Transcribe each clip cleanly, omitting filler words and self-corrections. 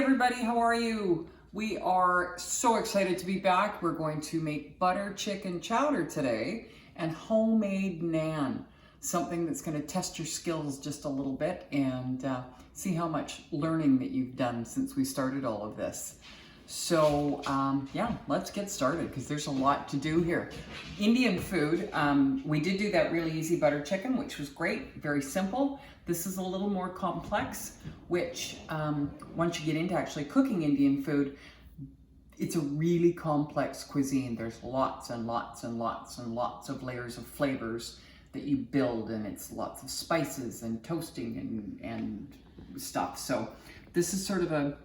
everybody, how are you? We are so excited to be back. We're going to make butter chicken chowder today and homemade naan, something that's going to test your skills just a little bit and see how much learning that you've done since we started all of this. So yeah, let's get started because there's a lot to do here. Indian food, we did do that really easy butter chicken, which was great, very simple. This is a little more complex, which once you get into actually cooking Indian food, it's a really complex cuisine. There's lots and lots and lots and lots of layers of flavors that you build, and it's lots of spices and toasting and stuff. So this is sort of a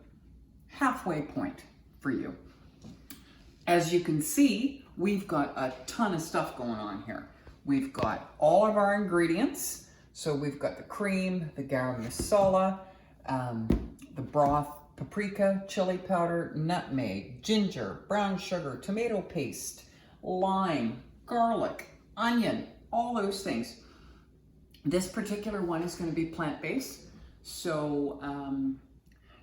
halfway point for you. As you can see, we've got a ton of stuff going on here. We've got all of our ingredients. So we've got the cream, the garam masala, the broth, paprika, chili powder, nutmeg, ginger, brown sugar, tomato paste, lime, garlic, onion, all those things. This particular one is going to be plant-based, so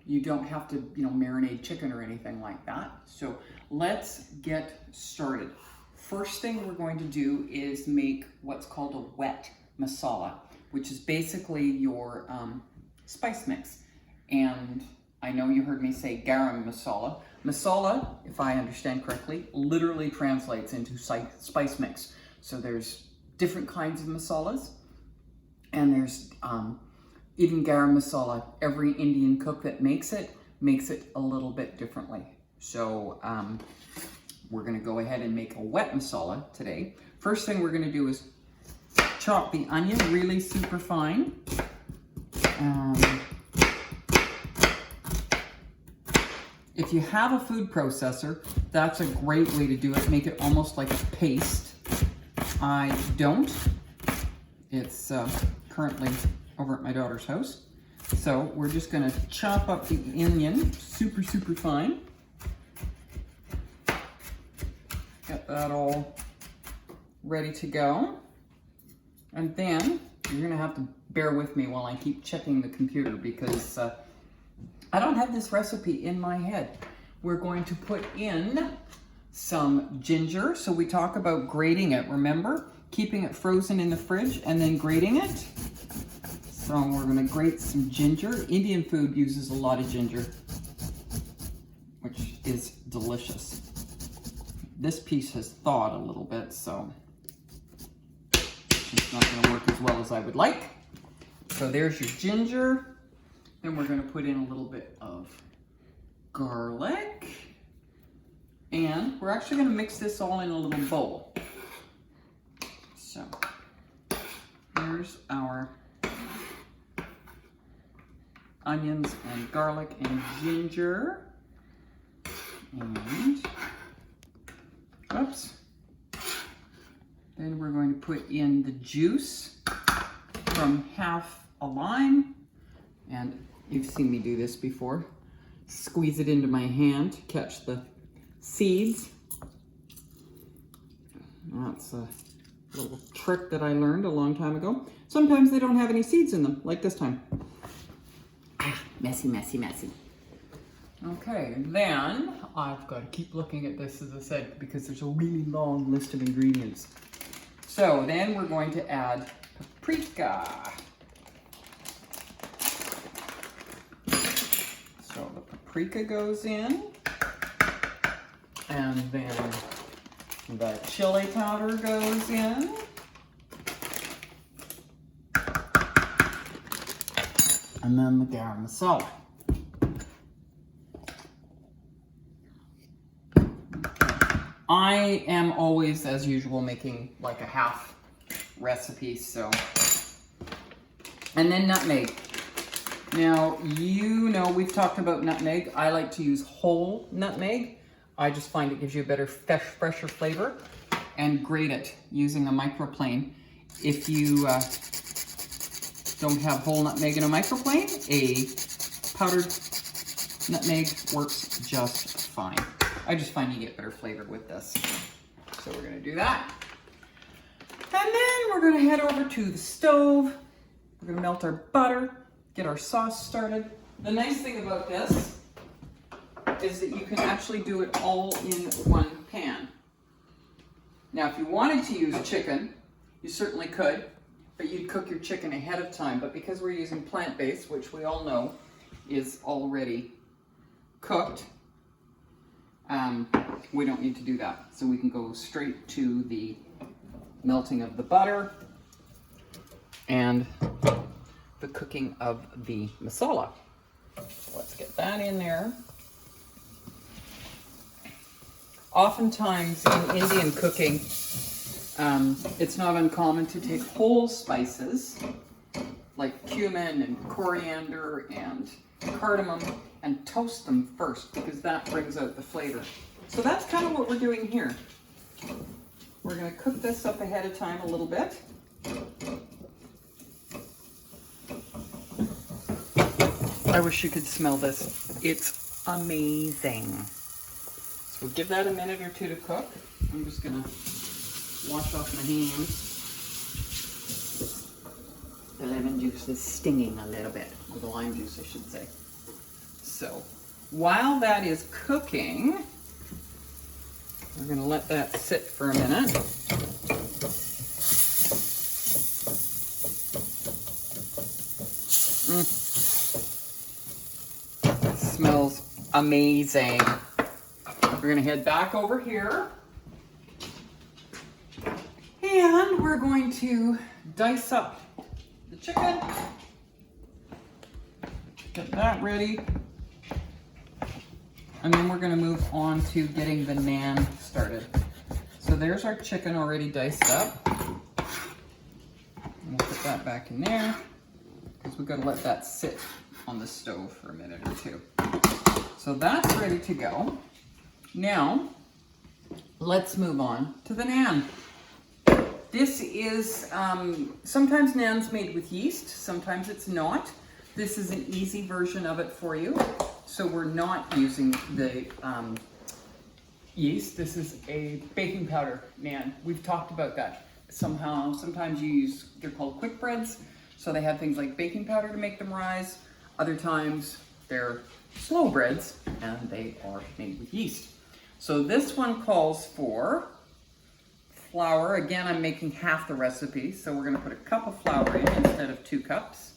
you don't have to, marinate chicken or anything like that. So let's get started. First thing we're going to do is make what's called a wet masala, which is basically your spice mix. And I know you heard me say garam masala. Masala, if I understand correctly, literally translates into spice mix. So there's different kinds of masalas, and there's even garam masala. Every Indian cook that makes it a little bit differently. So we're gonna go ahead and make a wet masala today. First thing we're gonna do is chop the onion really super fine. If you have a food processor, that's a great way to do it. Make it almost like a paste. I don't. It's currently over at my daughter's house. So we're just gonna chop up the onion super, super fine. Get that all ready to go. And then you're gonna have to bear with me while I keep checking the computer because I don't have this recipe in my head. We're going to put in some ginger. So we talk about grating it, remember? Keeping it frozen in the fridge and then grating it. So we're gonna grate some ginger. Indian food uses a lot of ginger, which is delicious. This piece has thawed a little bit, so it's not going to work as well as I would like. So there's your ginger. Then we're going to put in a little bit of garlic. And we're actually going to mix this all in a little bowl. So here's our onions and garlic and ginger. And oops. Then we're going to put in the juice from half a lime. And you've seen me do this before. Squeeze it into my hand to catch the seeds. That's a little trick that I learned a long time ago. Sometimes they don't have any seeds in them, like this time. Messy, messy, messy. Okay, then I've got to keep looking at this, as I said, because there's a really long list of ingredients. So then we're going to add paprika. So the paprika goes in, and then the chili powder goes in. And then the garam masala. I am always, as usual, making like a half recipe, so. And then nutmeg. Now, we've talked about nutmeg. I like to use whole nutmeg. I just find it gives you a better, fresher flavor. And grate it using a microplane. If you don't have whole nutmeg in a microplane, a powdered nutmeg works just fine. I just find you get better flavor with this. So we're gonna do that. And then we're gonna head over to the stove. We're gonna melt our butter, get our sauce started. The nice thing about this is that you can actually do it all in one pan. Now, if you wanted to use chicken, you certainly could, but you'd cook your chicken ahead of time. But because we're using plant-based, which we all know is already cooked, we don't need to do that. So we can go straight to the melting of the butter and the cooking of the masala. Let's get that in there. Oftentimes in Indian cooking, it's not uncommon to take whole spices like cumin and coriander and cardamom and toast them first, because that brings out the flavor. So that's kind of what we're doing here. We're going to cook this up ahead of time a little bit. I wish you could smell this. It's amazing. So we'll give that a minute or two to cook. I'm just going to wash off my hands. The lemon juice is stinging a little bit, or the lime juice, I should say. So while that is cooking, we're going to let that sit for a minute. It smells amazing. We're going to head back over here. And we're going to dice up the chicken. Get that ready. And then we're going to move on to getting the naan started. So there's our chicken already diced up. We'll put that back in there because we've got to let that sit on the stove for a minute or two. So that's ready to go. Now, let's move on to the naan. This is, sometimes naan's made with yeast, sometimes it's not. This is an easy version of it for you. So we're not using the yeast. This is a baking powder naan. We've talked about that. Sometimes you use, they're called quick breads. So they have things like baking powder to make them rise. Other times they're slow breads and they are made with yeast. So this one calls for flour. Again, I'm making half the recipe. So we're gonna put a cup of flour in instead of 2 cups.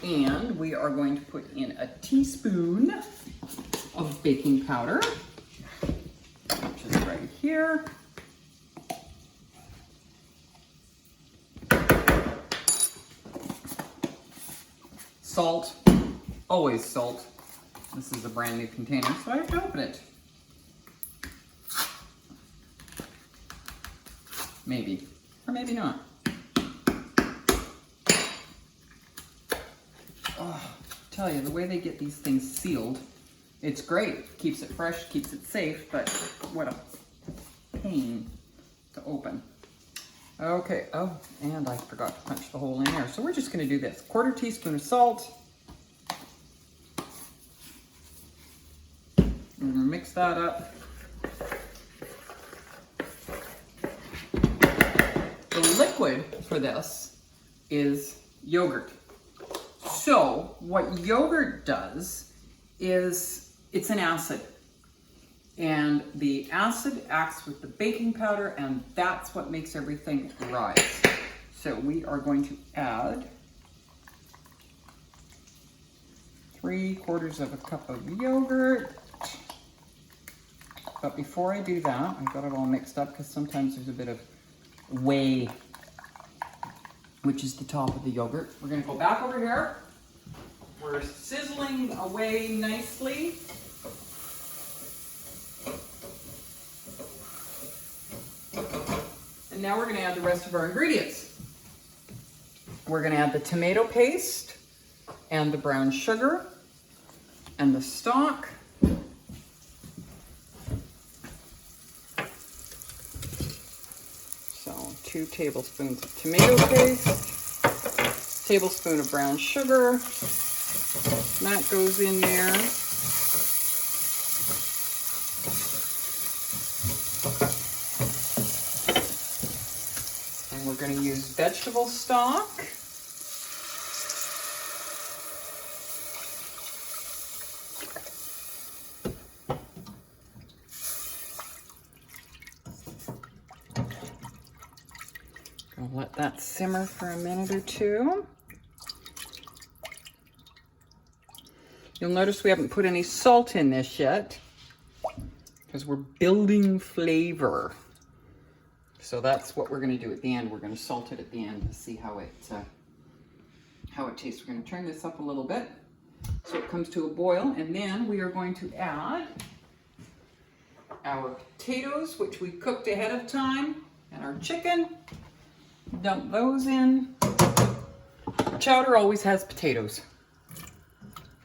And we are going to put in a teaspoon of baking powder, which is right here. Salt, always salt. This is a brand new container, so I have to open it. Maybe, or maybe not. Oh, tell you, the way they get these things sealed, it's great. Keeps it fresh, keeps it safe, but what a pain to open. Okay, oh, and I forgot to punch the hole in there. So we're just gonna do this. 1/4 teaspoon of salt. We're gonna mix that up. The liquid for this is yogurt. So what yogurt does is it's an acid, and the acid acts with the baking powder, and that's what makes everything rise. So we are going to add 3/4 cup of yogurt. But before I do that, I've got it all mixed up because sometimes there's a bit of whey, which is the top of the yogurt. We're gonna go back over here. We're sizzling away nicely. And now we're gonna add the rest of our ingredients. We're gonna add the tomato paste and the brown sugar and the stock. So 2 tablespoons of tomato paste, tablespoon of brown sugar. That goes in there. And we're going to use vegetable stock. I'll let that simmer for a minute or two. You'll notice we haven't put any salt in this yet because we're building flavor. So that's what we're going to do at the end. We're going to salt it at the end to see how it tastes. We're going to turn this up a little bit so it comes to a boil, and then we are going to add our potatoes, which we cooked ahead of time, and our chicken. Dump those in. Chowder always has potatoes.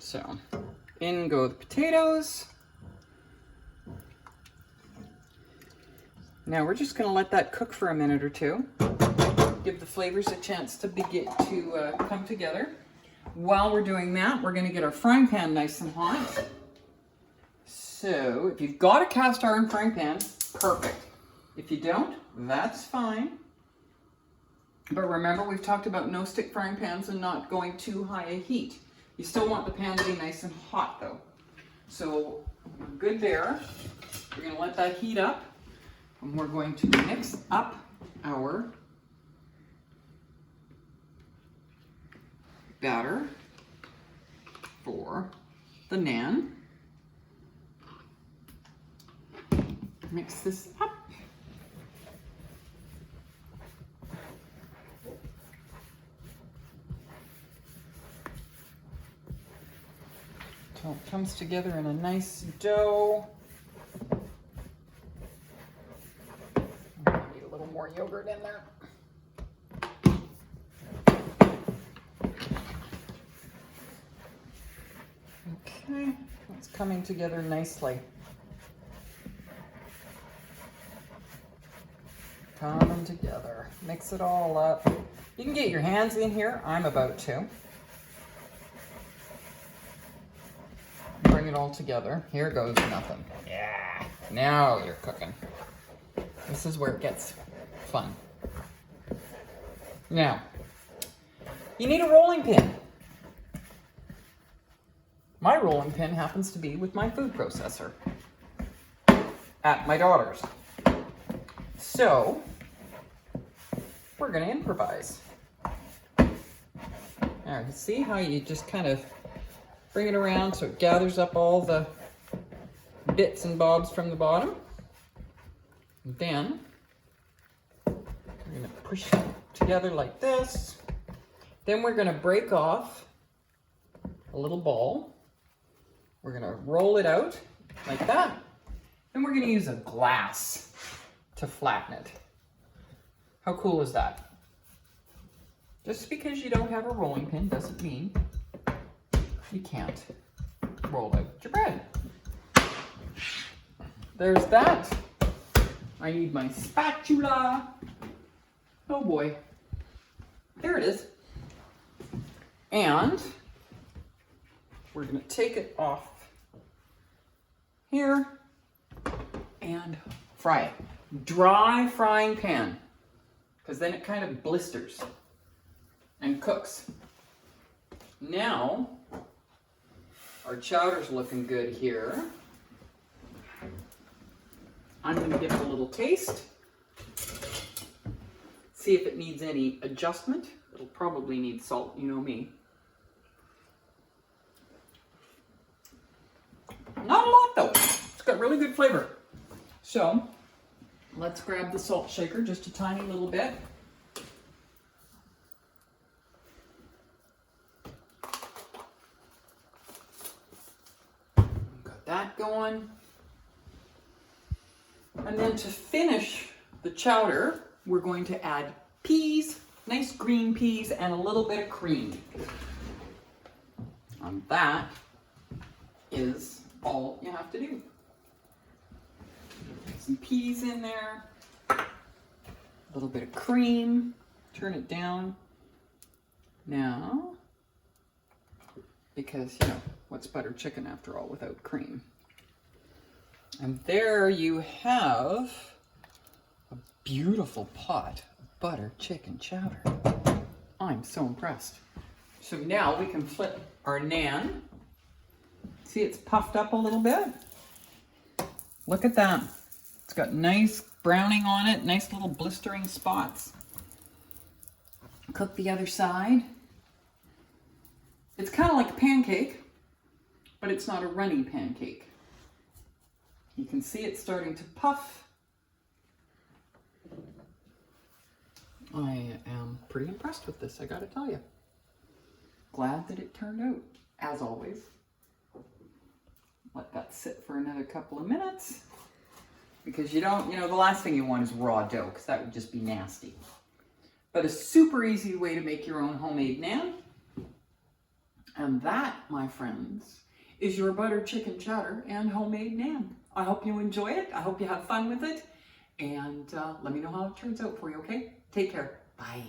So in go the potatoes. Now we're just going to let that cook for a minute or two. Give the flavors a chance to come together. While we're doing that, we're going to get our frying pan nice and hot. So if you've got a cast iron frying pan, perfect. If you don't, that's fine. But remember, we've talked about no stick frying pans and not going too high a heat. You still want the pan to be nice and hot though. So we're good there. We're going to let that heat up, and we're going to mix up our batter for the naan. Mix this up. So it comes together in a nice dough. I need a little more yogurt in there. Okay, it's coming together nicely. Coming together. Mix it all up. You can get your hands in here. I'm about to. Bring it all together. Here goes nothing. Yeah. Now you're cooking. This is where it gets fun. Now, you need a rolling pin. My rolling pin happens to be with my food processor at my daughter's. So, we're going to improvise. Now, you see how you just kind of bring it around so it gathers up all the bits and bobs from the bottom. Then, we're going to push it together like this. Then we're going to break off a little ball. We're going to roll it out like that. Then we're going to use a glass to flatten it. How cool is that? Just because you don't have a rolling pin doesn't mean you can't roll out your bread. There's that. I need my spatula. Oh boy. There it is. And we're going to take it off here and fry it. Dry frying pan, because then it kind of blisters and cooks. Now, our chowder's looking good here. I'm going to give it a little taste. See if it needs any adjustment. It'll probably need salt, you know me. Not a lot though. It's got really good flavor. So, let's grab the salt shaker just a tiny little bit. Got that going. And then to finish the chowder, we're going to add peas, nice green peas, and a little bit of cream. And that is all you have to do. Some peas in there, a little bit of cream, turn it down. Now, because, you know, what's butter chicken after all without cream? And there you have a beautiful pot of butter chicken chowder. I'm so impressed. So now we can flip our naan. See, it's puffed up a little bit. Look at that. It's got nice browning on it, nice little blistering spots. Cook the other side. It's kind of like a pancake, but it's not a runny pancake. You can see it starting to puff. I am pretty impressed with this, I gotta tell you. Glad that it turned out, as always. Let that sit for another couple of minutes. Because you don't, the last thing you want is raw dough, because that would just be nasty. But a super easy way to make your own homemade naan. And that, my friends, is your butter chicken chowder and homemade naan. I hope you enjoy it. I hope you have fun with it. And let me know how it turns out for you, okay? Take care. Bye.